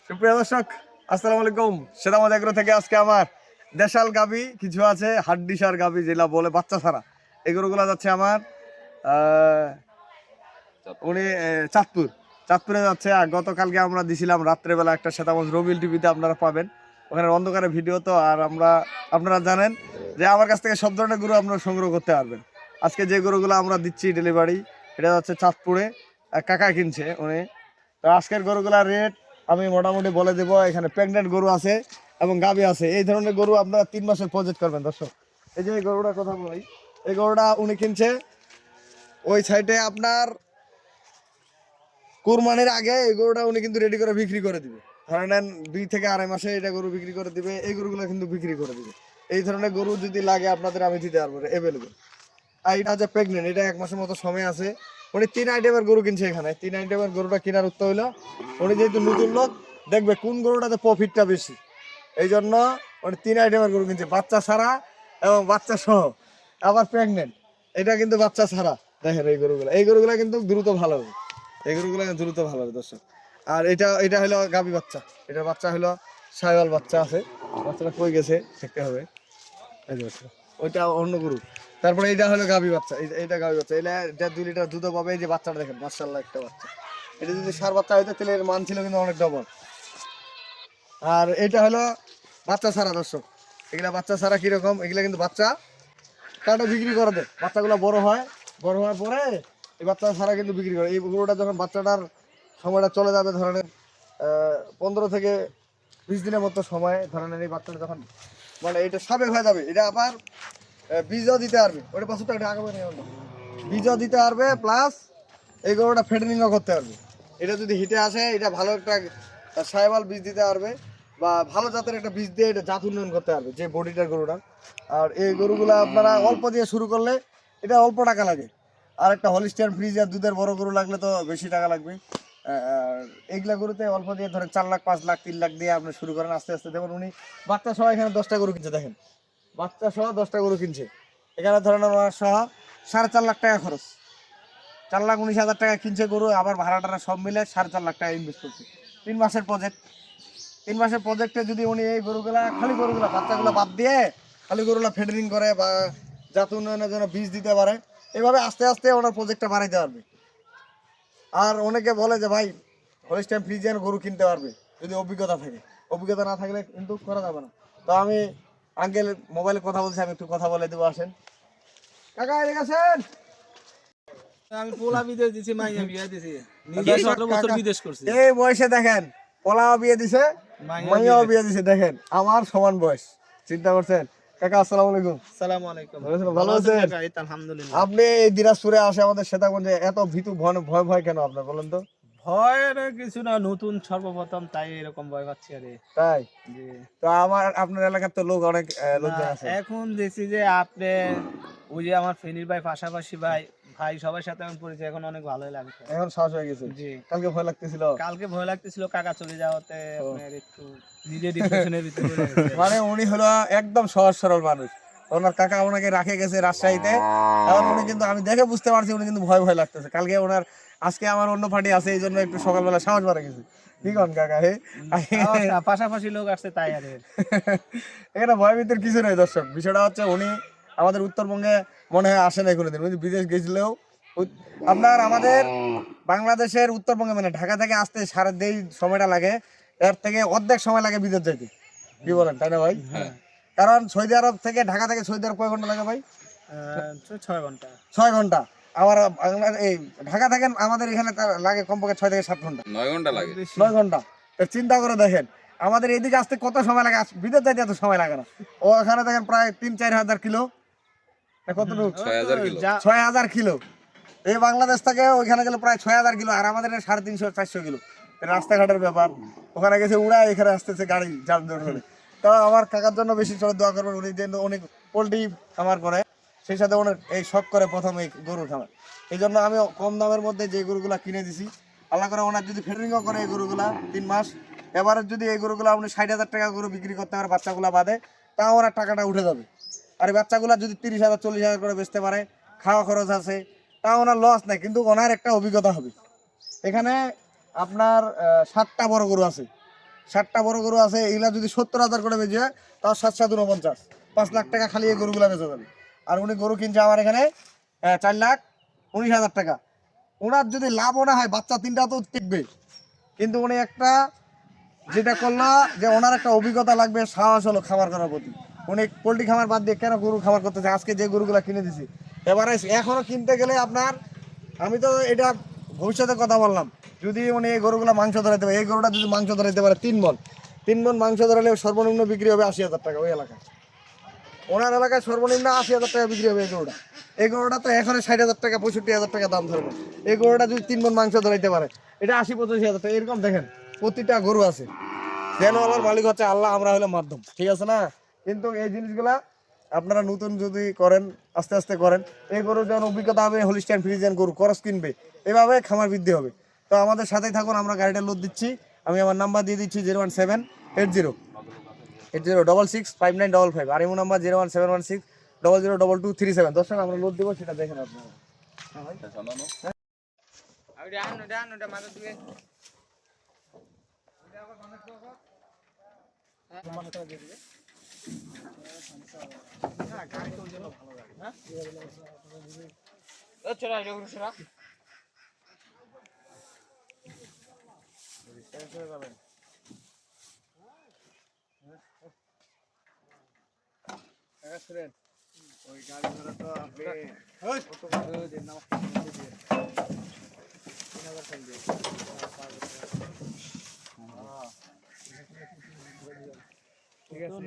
সুপ্রিয় দর্শক, আসসালামু আলাইকুম। সেদামত এগ্রো থেকে আজকে আমার দেশাল গাবি কিছু আছে, হাড্ডিসার গাবি যেটা বলে বাচ্চা ছাড়া, এই গরুগুলো যাচ্ছে আমার উনি চাঁদপুরে যাচ্ছে। আর গতকালকে আমরা দিছিলাম রাত্রেবেলা একটা সেদামত রবিল টিভিতে, আপনারা পাবেন ওখানে অন্ধকারে ভিডিও। তো আর আপনারা জানেন যে আমার কাছ থেকে সব ধরনের গরু আপনারা সংগ্রহ করতে পারবেন। আজকে যে গরুগুলো আমরা দিচ্ছি ডেলিভারি, এটা যাচ্ছে চাঁদপুরে, কাকা কিনছে উনি। তো আজকের গরুগুলার রেট আমি মোটামুটি বলে দেবো। এখানে প্রেগনেন্ট গরু আছে এবং গাভী আছে। এই ধরনের গরু আপনারা 3 মাসের প্রজেক্ট করবেন দর্শক। এই যে এই গরুটার কথা বলি, এই গরুটা উনি কিনছে ওই সাইডে আপনার কুরবানির আগে। এই গরুটা উনি কিন্তু রেডি করে বিক্রি করে দিবে। ধরে নেন 2 থেকে 2.5 মাসে এটা গরু বিক্রি করে দিবে। এই গরুগুলো কিন্তু বিক্রি করে দিবে। এই ধরনের গরু যদি লাগে আপনাদের আমি দিতে পারবো অ্যাভেলেবেল। আর এটা হচ্ছে প্রেগনেন্ট, এটা 1 মাসের মতো সময় আছে। উনি 3 আইটেমের গরু কিনছে। এখানে 3 আইটেমের গরুটা কেনার উত্তর হইলো উনি যেহেতু নতুন লোক, দেখবে কোন গরুটাতে প্রফিটটা বেশি, এই জন্য উনি 3 আইটেমের গরু কিনছে, বাচ্চা ছাড়া এবং বাচ্চা সহ, আবার প্রেগনেন্ট। এটা কিন্তু বাচ্চা ছাড়া। দেখেন এই গরুগুলা কিন্তু দ্রুত ভালো হবে। এই গরুগুলো দ্রুত ভালো হবে দর্শক। আর এটা এটা হলো গাভী বাচ্চা, এটার বাচ্চা হলো সাইওয়াল বাচ্চা আছে। বাচ্চাটা কই গেছে দেখতে হবে। এই যে বাচ্চা, ওইটা অন্য গরু। তারপরে এটা হলো গাভী বাচ্চা, এটা গাভী বাচ্চা। এটা 2 লিটার দুধ পাবে। এই যে বাচ্চাটা দেখেন, মাশাআল্লাহ একটা বাচ্চা। এটা যদি সার বাচ্চা হইতো তাহলে এর মান ছিল কিন্তু অনেক ডবল। আর এটা হলো বাচ্চা ছাড়া দর্শক। এগুলা বাচ্চা ছাড়া কিরকম, এগুলা কিন্তু বাচ্চা কাটা বিক্রি করে দেয়। বাচ্চাগুলো বড় হয়, বড় হওয়ার পরে এই বাচ্চা ছাড়া কিন্তু বিক্রি করে। এই গরুটা যখন বাচ্চাটার সময়টা চলে যাবে, ধরেন 15 থেকে 20 দিনের মতো সময়, ধরেন এই বাচ্চাটা যখন মানে এটা সাবেক হয়ে যাবে, এটা আবার বীজও দিতে পারবে। ওটা 500 টাকা আগে বীজও দিতে পারবে, প্লাস এই গরুটা ফেডারিংও করতে পারবে। এটা যদি হিটে আসে, এটা ভালো একটা সাইবাল বীজ দিতে পারবে, বা ভালো জাতের একটা বীজ দিয়ে এটা জাত উন্নয়ন করতে পারবে যে বডিটার গরুটা। আর এই গরুগুলো আপনারা অল্প দিয়ে শুরু করলে এটা অল্প টাকা লাগে। আর একটা হলিস্টিয়ান ফ্রিজিয়ান দুধের বড় গরু লাগলে তো বেশি টাকা লাগবে। আর এইগুলা গরুতে অল্প দিয়ে ধরেন 4 লাখ 5 লাখ 3 লাখ দিয়ে আপনি শুরু করেন আস্তে আস্তে। দেখুন উনি বাচ্চা সহ এখানে 10টা গরু কিনছে। দেখেন বাচ্চা সহ 10টা গরু কিনছে। এখানে ধরেন ওনার সহ 4.5 লাখ টাকা খরচ। 4,19,000 টাকা কিনছে গরু, আবার ভাড়াটারা সব মিলে 4.5 লাখ টাকা ইনভেস্ট করছে। 3 মাসের প্রজেক্ট। 3 মাসের প্রজেক্টে যদি উনি এই গরুগুলা খালি গরুগুলা বাচ্চাগুলো বাদ দিয়ে খালি গরুগুলা ফেডারিং করে বা জাত উন্নয়নের জন্য বীজ দিতে পারে, এভাবে আস্তে আস্তে ওনার প্রজেক্টটা বাড়াইতে পারবে। আর অনেকে বলে যে ভাই হলিস্টাইন ফ্রিজিয়ান গরু কিনতে পারবে যদি অভিজ্ঞতা থাকে। অভিজ্ঞতা না থাকলে কিন্তু করা যাবে না। তো আমি আঙ্কেল মোবাইলে কথা বলছি, আমি একটু কথা বলে দেবো, আসেন। কাকা এদিকে আসেন। আমি পোলা বিদেশ দিছি, মাইয়া বিয়া দিছি, নিজে 17 বছর বিদেশ করছি। এই বয়সে দেখেন পোলাও বিয়ে দিছে, মাইয়াও বিয়ে দিছে। দেখেন আমার সমান বয়স, চিন্তা করছেন। কাকা আসসালামু আলাইকুম। আসসালামু আলাইকুম। ভালো আছেন? কাকা, এই তো আলহামদুলিল্লাহ। আপনি এই দিনাজপুরে আসে আমাদের শ্বেতাগঞ্জে, এত ভীতু ভয় ভয় কেন আপনার বলেন তো? ভয়ের কিছু না, নতুন সর্বপ্রথম, তাই এরকম ভয় পাচ্ছি। আরে তাই? জি। তো আপনার এলাকার তো লোক অনেক লোকজন না, আছে। এখন দেখছি যে আপনি ওই যে আমার ফেনীর ভাই, পাশাপাশি ভাই ভাই সবার সাথে আমি পরিচয়, এখন অনেক ভালোই লাগছে। এখন সাহস হয়ে গেছে। জি। কালকে ভয় লাগতেছিল। কালকে ভয় লাগতেছিল কাকা চলে যাওয়াতে, আপনার একটু নিজে ডিপ্রেশনের ভিতরে পড়ে গেছে। মানে উনি হলো একদম সহজ সরল মানুষ। ওনার কাকা ওনাকে রাখে গেছে রাজশাহীতে। এখন উনি কিন্তু, আমি দেখে বুঝতে পারছি উনি কিন্তু ভয় ভয় লাগতেছে। কালকে ওনার, আজকে আমার অন্য পার্টি আছে, এই জন্য একটু সকালবেলা সাহস বাড়ে গেছে। কি কন কাকা? হে পাশাপাশি লোক আসছে তাই। আরে এখানে ভয় ভিতর কিছু নেই দর্শক। বিষয়টা হচ্ছে উনি আমাদের উত্তরবঙ্গে মনে হয় আসে নাই কোনোদিন। উনি বিদেশ গেছিলেও আপনার আমাদের বাংলাদেশের উত্তরবঙ্গে মানে ঢাকা থেকে আসতে সারা দেই সময়টা লাগে, এর থেকে অর্ধেক সময় লাগে বিদেশ যেতে। কি বলেন, তাই না ভাই? কারণ সৌদি আরব থেকে, ঢাকা থেকে সৌদি আরব কয় ঘন্টা লাগে ভাই? 6 ঘন্টা। 6 ঘন্টা। আমার এই ঢাকা থেকে আমাদের এখানে লাগে কমপক্ষে 6 থেকে 7 ঘন্টা। 9 ঘন্টা লাগে। 9 ঘন্টা। চিন্তা করে দেখেন আমাদের এদিকে আসতে কত সময় লাগে, বিদেশ যাইতে এত সময় লাগে না। ও এখানে দেখেন প্রায় 3-4 হাজার কিলো, কতটুকু 6000 কিলো। 6,000 কিলো। এই বাংলাদেশ থেকে ওইখানে গেলে প্রায় 6,000 কিলো, আর আমাদের 350-400 কিলো। রাস্তাঘাটের ব্যাপার, ওখানে গেছে উড়া, এখানে আসতেছে গাড়ি যার ধরে। তো আমার কাকার জন্য বেশি চলে দোয়া করবেন। উনি যে অনেক পোল্ট্রি খামার করে, সেই সাথে ওনার এই শখ করে প্রথম এই গরুর খামার। এই জন্য আমি কম দামের মধ্যে যে গরুগুলা কিনে দিছি, আল্লাহ করে ওনার যদি ফেডারিংও করে এই গরুগুলা 3 মাস, এবারে যদি এই গরুগুলা আপনি 60,000 টাকা গরু বিক্রি করতে পারে বাচ্চাগুলা বাদে, তাও ওনার টাকাটা উঠে যাবে। আর এই বাচ্চাগুলা যদি 30,000-40,000 করে বেচতে পারে, খাওয়া খরচ আছে, তাও ওনার লস নাই, কিন্তু ওনার একটা অভিজ্ঞতা হবে। এখানে আপনার 7টা বড় গরু আছে, 60টা বড় গরু আছে, এগুলা যদি 70,000 করে বেচে হয় তাও 7 7 49, 5 লাখ টাকা খালি এই গরুগুলা বেচা যাবে। আর উনি গরু কিনছে আমার এখানে 4,19,000 টাকা। ওনার যদি লাভও না হয়, বাচ্চা 3টা তো টিকবে, কিন্তু উনি একটা যেটা করলো যে ওনার একটা অভিজ্ঞতা লাগবে, সাহস হলো খামার করার প্রতি। উনি পোল্ট্রি খামার বাদ দিয়ে কেন গরু খামার করতেছে, আজকে যে গরুগুলা কিনে দিছি এবারে এখনো কিনতে গেলে আপনার, আমি তো এটা ভবিষ্যতের কথা বললাম, যদি উনি এই গরুগুলা মাংস ধরাইতে পারে, এই গরুটা যদি মাংস ধরাইতে পারে 3 মণ মাংস ধরালে সর্বনিম্ন বিক্রি হবে 80,000 টাকা ওই এলাকায়। ওনার এলাকায় সর্বনিম্ন 80,000 টাকা বিক্রি হবে এই গরুটা। এই গরুটা তো এখন 60,000 টাকা 65,000 টাকা দাম ধরবে। এই গরুটা যদি 3 মণ মাংস ধরাইতে পারে, এটা 80-85,000 টাকা। এরকম দেখেন প্রতিটা গরু আছে, যেন আল্লাহর মালিক হচ্ছে আল্লাহ, আমরা হলো মাধ্যম, ঠিক আছে না? কিন্তু এই জিনিসগুলা আপনারা নতুন যদি করেন, আস্তে আস্তে করেন, এই গরু যেমন অভিজ্ঞতা হবে, হলিস্টাইন ফ্রিজিয়ান গরু ক্রস কিনবে, এভাবে খামার বৃদ্ধি হবে। তো আমাদের সাথেই থাকুন, আমরা গাড়িটা লোড দিচ্ছি। আমি আমার নাম্বার দিয়ে দিচ্ছি 01780 665955, আর এমন নাম্বার 01716002237। দর্শক আমরা লোড দেবো, সেটা দেখেন আপনারা। ওই গাড়ি ভাড়া তো আপনি ঠিক আছে।